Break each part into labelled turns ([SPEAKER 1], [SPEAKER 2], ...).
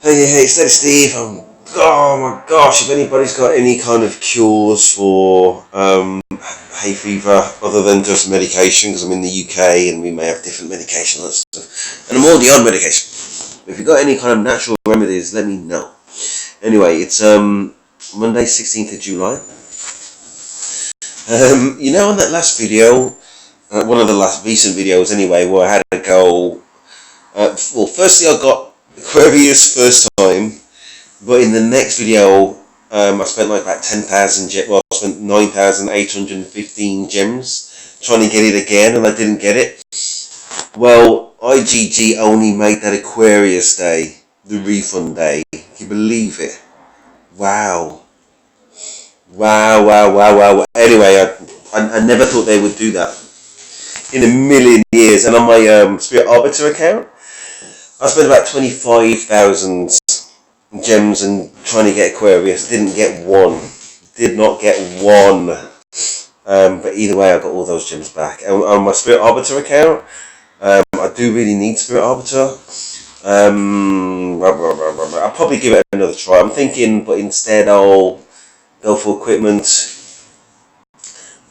[SPEAKER 1] Hey, Steady Steve. Oh my gosh, if anybody's got any kind of cures for hay fever other than just medication, because I'm in the UK and we may have different medication and stuff, and I'm already on medication. If you've got any kind of natural remedies, let me know. Anyway, it's Monday, 16th of July. On that last video, one of the last recent videos anyway, where I had to go. Well, firstly, I got Aquarius first time, but in the next video, I spent like about 10,000 gems. Well, I spent 9,815 gems trying to get it again, and I didn't get it. Well, IGG only made that Aquarius day the refund day. Can you believe it? Wow. Anyway, I never thought they would do that in a million years. And on my Spirit Arbiter account, I spent about 25,000 gems and trying to get Aquarius. Didn't get one. Did not get one. But either way, I got all those gems back. And on my Spirit Arbiter account, I do really need Spirit Arbiter. I'll probably give it another try. I'm thinking, but instead I'll go for equipment.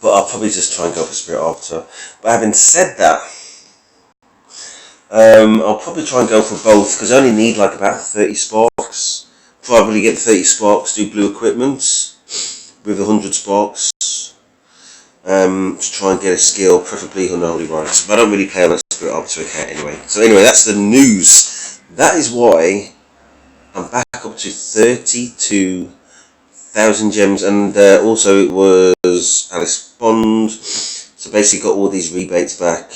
[SPEAKER 1] But I'll probably just try and go for Spirit Arbiter. But having said that, I'll probably try and go for both, because I only need like about 30 sparks. Probably get 30 sparks, do blue equipment with 100 sparks. To try and get a skill, preferably Unholy Rites. But I don't really play on that Spirit Arbiter account anyway. So anyway, that's the news. That is why I'm back up to 32,000 gems, and also it was Alice Bond. So basically got all these rebates back.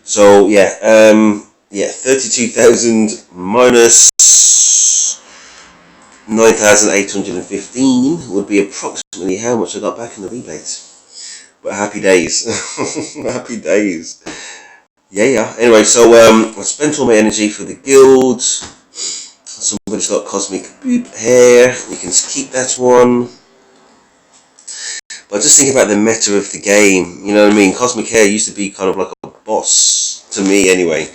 [SPEAKER 1] So yeah, 32,000 minus 9,815 would be approximately how much I got back in the rebate. But happy days. Happy days. Yeah. Anyway, so I spent all my energy for the guild. Somebody's got Cosmic Boop Hair. You can keep that one. But just think about the meta of the game. You know what I mean? Cosmic Hair used to be kind of like a boss, to me anyway,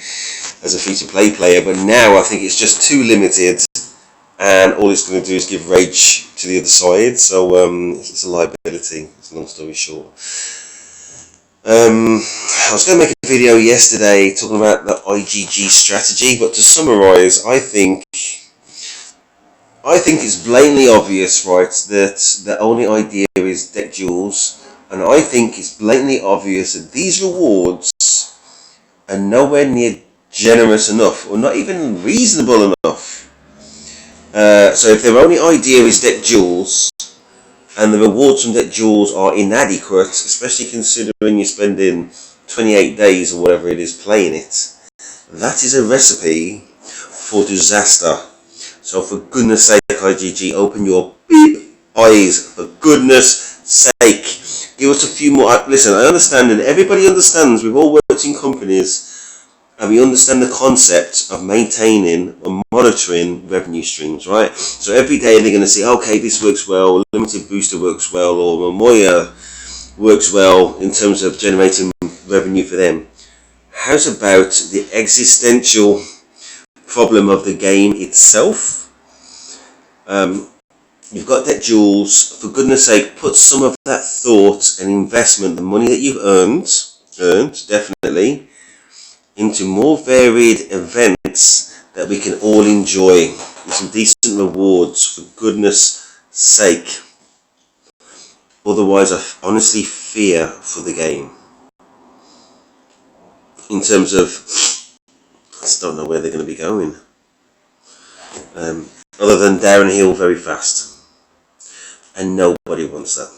[SPEAKER 1] as a free-to-play player. But now I think it's just too limited. And all it's going to do is give rage to the other side. So it's a liability. It's a long story short. I was going to make a video yesterday talking about the IGG strategy, but to summarise, I think it's blatantly obvious, right, that the only idea is deck duels, and I think it's blatantly obvious that these rewards are nowhere near generous enough, or not even reasonable enough. So if their only idea is deck duels, and the rewards from deck duels are inadequate, especially considering you're spending 28 days or whatever it is playing it, that is a recipe for disaster. So for goodness sake, IGG, open your beep eyes, for goodness sake. Give us a few more. Listen, I understand, and everybody understands, we've all worked in companies, and we understand the concept of maintaining and monitoring revenue streams, right? So every day they're going to say, okay, this works well, Limited Booster works well, or Momoya works well in terms of generating revenue for them. How's about the existential problem of the game itself? You've got deck duels. For goodness sake, put some of that thought and investment, the money that you've earned definitely, into more varied events that we can all enjoy, with some decent rewards, for goodness sake. Otherwise, I honestly fear for the game. In terms of, I just don't know where they're going to be going. Other than downhill very fast. And nobody wants that.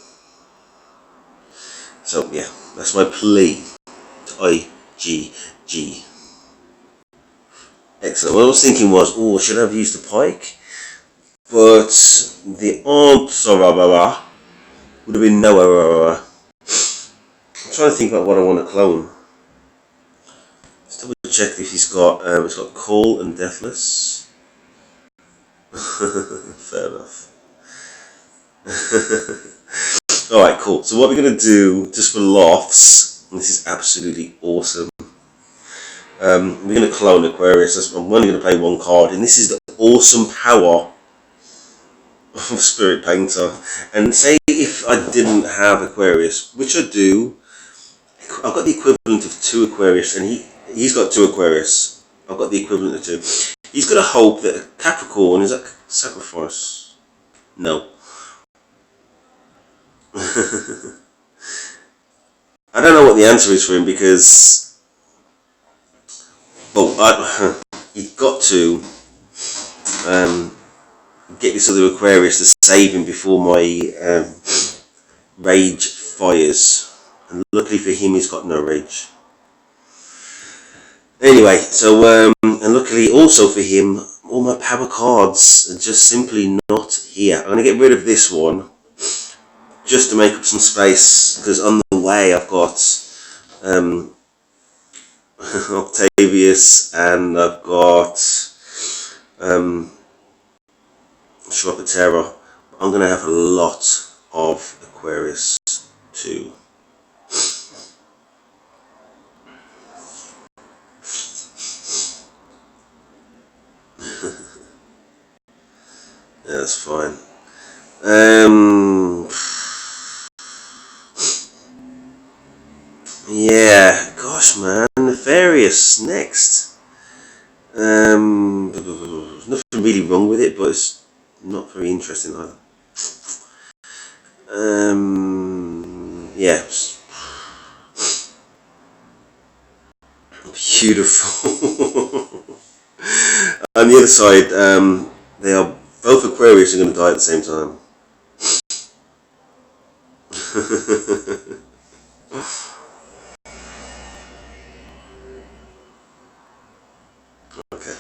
[SPEAKER 1] So yeah, that's my plea to IGG. Excellent. What I was thinking was, should I have used the pike? But the answer would have been no. I'm trying to think about what I want to clone. Let's double check if he's got. It's got Call and Deathless. Fair enough. Alright, cool. So what we're going to do, just for laughs, and this is absolutely awesome. We're going to clone Aquarius. I'm only going to play one card, and this is the awesome power of Spirit Painter. And say if I didn't have Aquarius, which I do, I've got the equivalent of 2 Aquarius, and he's got 2 Aquarius. I've got the equivalent of 2. He's got to hope that a Capricorn is that sacrifice. No. I don't know what the answer is for him because, well, you've got to get this other Aquarius to save him before my rage fires. And luckily for him, he's got no rage. Anyway, so and luckily also for him, all my power cards are just simply not here. I'm going to get rid of this one just to make up some space, because on the way I've got Octavius and I've got Terra. I'm going to have a lot of Aquarius too. Yeah, that's fine. Yeah, gosh, man, Nefarious next. There's nothing really wrong with it, but it's not very interesting either. Yeah, beautiful. On the other side, they are both Aquarius are going to die at the same time. Okay,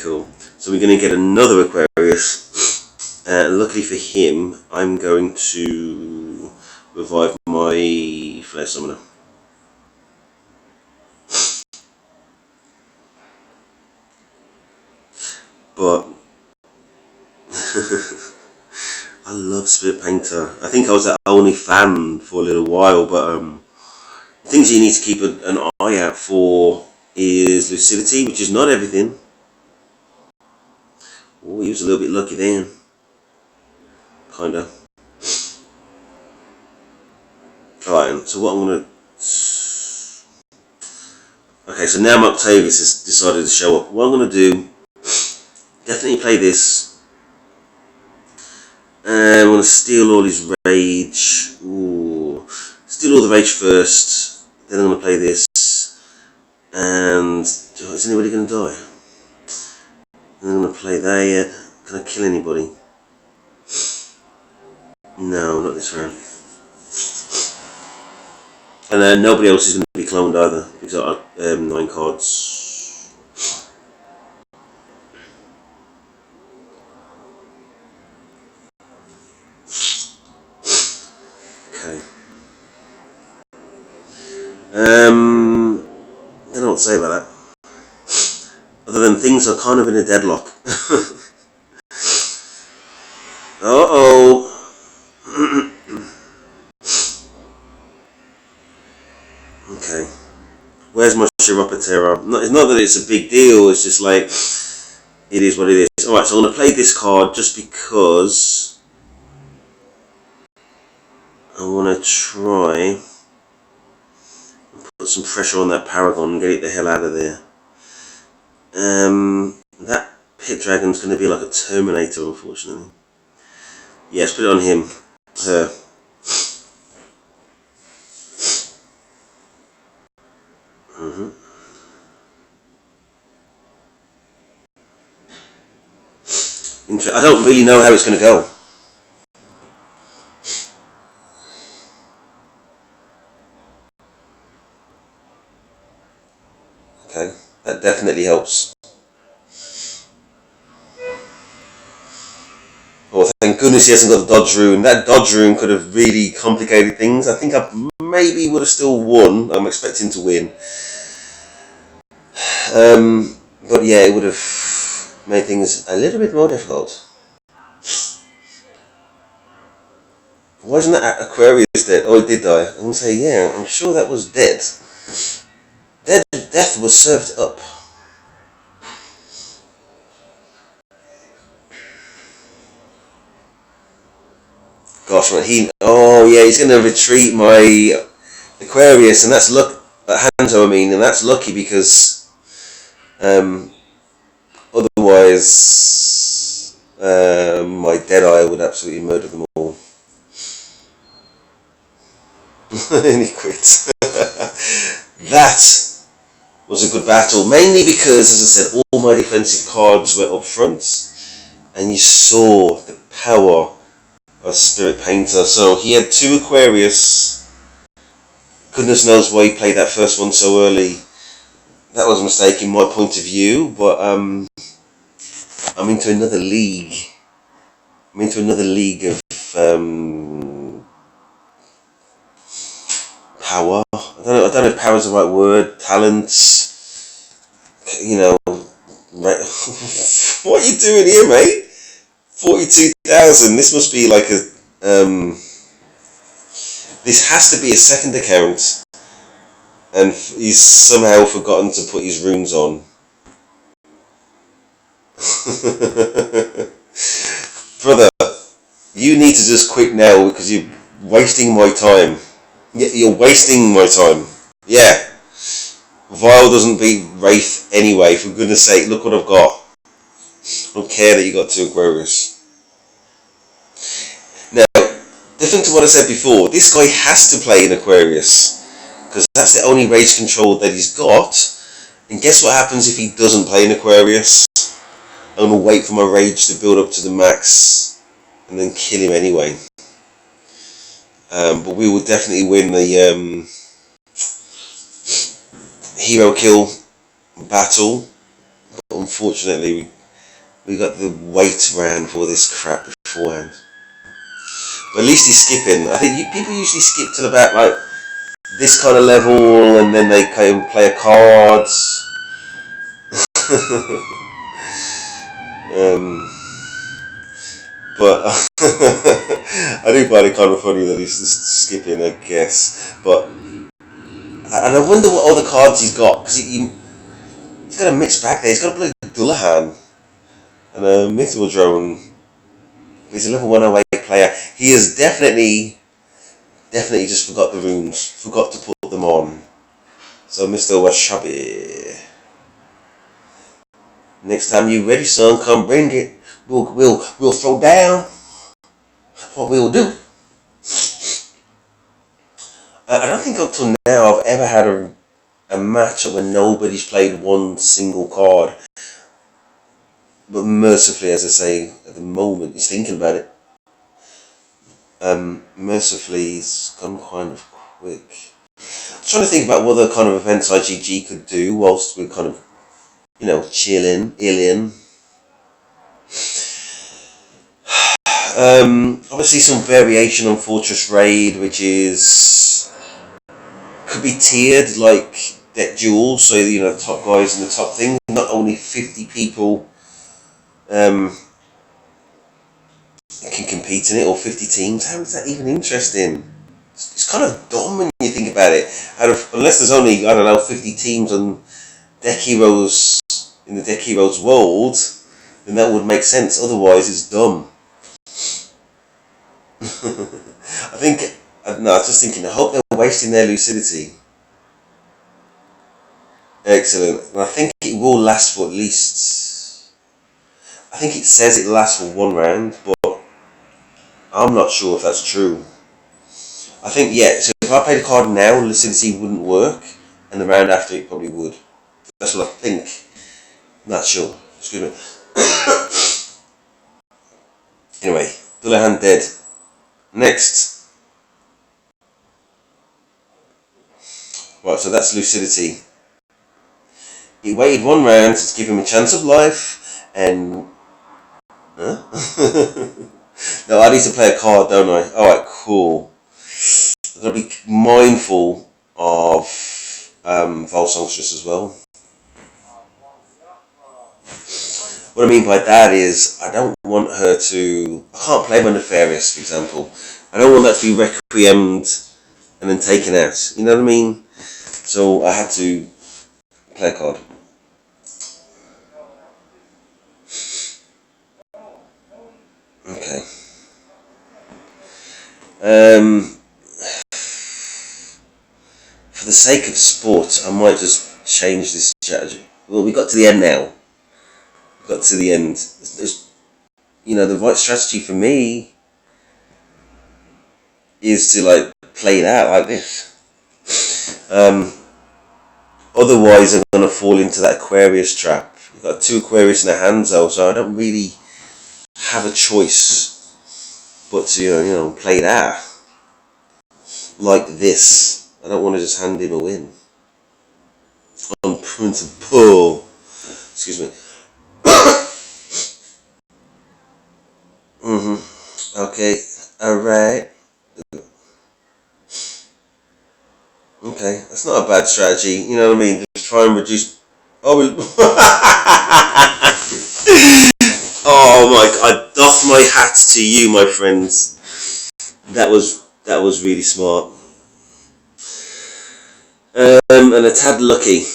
[SPEAKER 1] cool. So we're going to get another Aquarius. Luckily for him, I'm going to revive my Flare Summoner. But I love Spirit Painter. I think I was the only fan for a little while, but things you need to keep an eye out for is Lucidity, which is not everything. Oh, he was a little bit lucky then. Kinda. Alright, so what I'm gonna... Okay, so now Octavius has decided to show up. What I'm gonna do, definitely play this. And I'm gonna steal all his rage. Ooh. Steal all the rage first. Then I'm gonna play this. And is anybody gonna die? And I'm gonna play there. Can I kill anybody? No, not this round. And nobody else is going to be cloned either, because I have 9 cards. Okay. I don't know what to say about that. Other than things are kind of in a deadlock. Uh-oh. Okay. Where's my rebate? It's not that it's a big deal, it's just like, it is what it is. Alright, so I'm going to play this card just because I want to try and put some pressure on that Paragon and get it the hell out of there. That Pit Dragon's going to be like a Terminator, unfortunately. Yes, put it on him. Her. I don't really know how it's going to go. Okay, that definitely helps. Oh, thank goodness he hasn't got the dodge rune. That dodge rune could have really complicated things. I think I maybe would have still won. I'm expecting to win. But yeah, it would have made things a little bit more difficult. Why isn't that Aquarius dead? Oh, it did die. I'm going to say, yeah, I'm sure that was dead. Dead death was served up. Gosh, what oh yeah, he's going to retreat my Aquarius, and that's Hanzo, I mean, and that's lucky because otherwise my Deadeye would absolutely murder them all. And he quits. That was a good battle, mainly because, as I said, all my defensive cards were up front, and you saw the power of Spirit Painter. So he had 2 Aquarius. Goodness knows why he played that first one so early. That was a mistake in my point of view, but I'm into another league. I'm into another league of power. I don't know if power is the right word. Talents. You know, right. What are you doing here, mate? 42,000. This must be like a this has to be a second account, and he's somehow forgotten to put his runes on. Brother, you need to just quit now because you're wasting my time. You're wasting my time. Yeah. Vile doesn't beat Wraith anyway, for goodness sake, look what I've got. I don't care that you got 2 Aquarius. Now, different to what I said before, this guy has to play in Aquarius, because that's the only rage control that he's got. And guess what happens if he doesn't play in Aquarius? I'm going to wait for my rage to build up to the max, and then kill him anyway. But we will definitely win the hero kill battle. But unfortunately, we got the wait round for this crap beforehand. But at least he's skipping. I think people usually skip till about like this kind of level, and then they can play a card. But I do find it kind of funny that he's just skipping, I guess. But and I wonder what other cards he's got, because he's got a mixed back there. He's got a blue Dullahan and a Mythical Drone. He's a level 108 player. He has definitely just forgot the runes, forgot to put them on. So Mr. Washabi, next time you ready, son, come bring it. We'll throw down. That's what we'll do. I don't think up till now I've ever had a matchup where nobody's played one single card. But mercifully, as I say, at the moment, he's thinking about it. Mercifully, he's gone kind of quick. I was trying to think about what other kind of events IGG could do whilst we're kind of, chilling, illing. Obviously some variation on Fortress Raid, which could be tiered like deck duels, so the top guys and the top thing. Not only 50 people can compete in it, or 50 teams. How is that even interesting? It's kind of dumb when you think about it. Unless there's only, 50 teams on Deck Heroes in the Deck Heroes world, then that would make sense. Otherwise, it's dumb. I was just thinking, I hope they're wasting their lucidity. Excellent. And I think it will last for at least, I think it says it lasts for 1 round, but I'm not sure if that's true. I think, so if I played a card now, lucidity wouldn't work, and the round after it probably would. That's what I think. Not sure. Excuse me. Anyway, Dullahan dead. Next. Right, so that's lucidity. He waited 1 round to give him a chance of life, and... Huh? No, I need to play a card, don't I? Alright, cool. I've got to be mindful of Volsongstress as well. What I mean by that is, I don't want her to... I can't play my Nefarious, for example. I don't want that to be requiemed and then taken out. You know what I mean? So I had to Play a card. Okay. For the sake of sport, I might just change this strategy. Well, we got to the end now. We got to the end. The right strategy for me is to like play it out like this. Otherwise, I'm gonna fall into that Aquarius trap. We've got 2 Aquarius in our hands, though, so I don't really have a choice but to play it out like this. I don't want to just hand him a win on principle. Excuse me. Okay. Alright. Okay. That's not a bad strategy. You know what I mean? Just try and reduce. Oh, oh my! I doff my hat to you, my friends. That was really smart. And a tad lucky.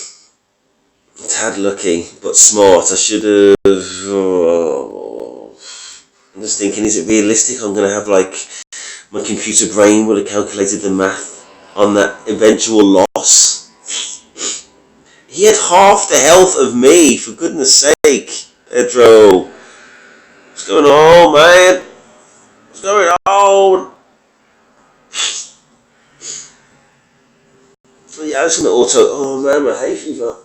[SPEAKER 1] But smart. I should have. I'm just thinking, is it realistic? I'm going to have like my computer brain would have calculated the math on that eventual loss. He had half the health of me, for goodness sake, Pedro. What's going on, man? What's going on? Yeah, I was going to auto. Oh man, my hay fever.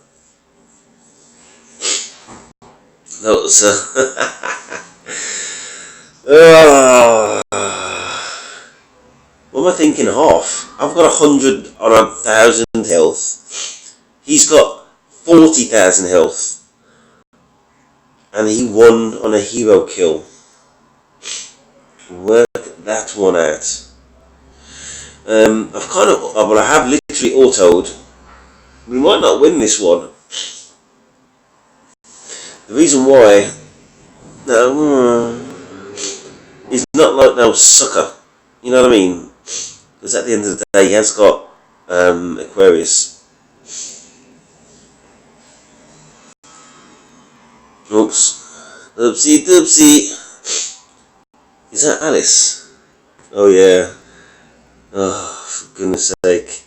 [SPEAKER 1] That was what am I thinking? Half. I've got 100 on 1,000 health. He's got 40,000 health, and he won on a hero kill. Work that one out. I have literally autoed. We might not win this one. The reason why, he's not like no sucker. You know what I mean? Because at the end of the day, he has got Aquarius. Oops. Oopsie doopsie. Is that Alice? Oh yeah. Oh, for goodness sake.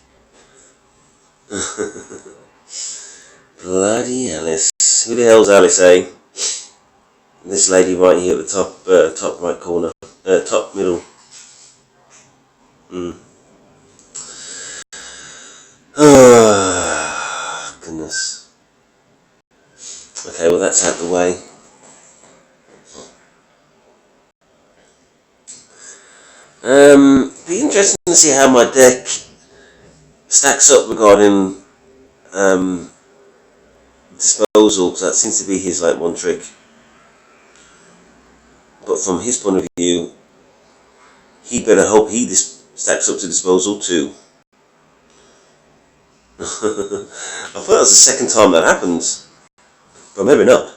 [SPEAKER 1] Bloody Alice. Who the hell's Alice, eh? This lady right here at the top right corner. Top middle. Oh, goodness. Okay, well that's out the way. Be interesting to see how my deck stacks up regarding disposal, because that seems to be his like one trick. But from his point of view, he better hope he stacks up to disposal too. I thought that was the second time that happened, but maybe not.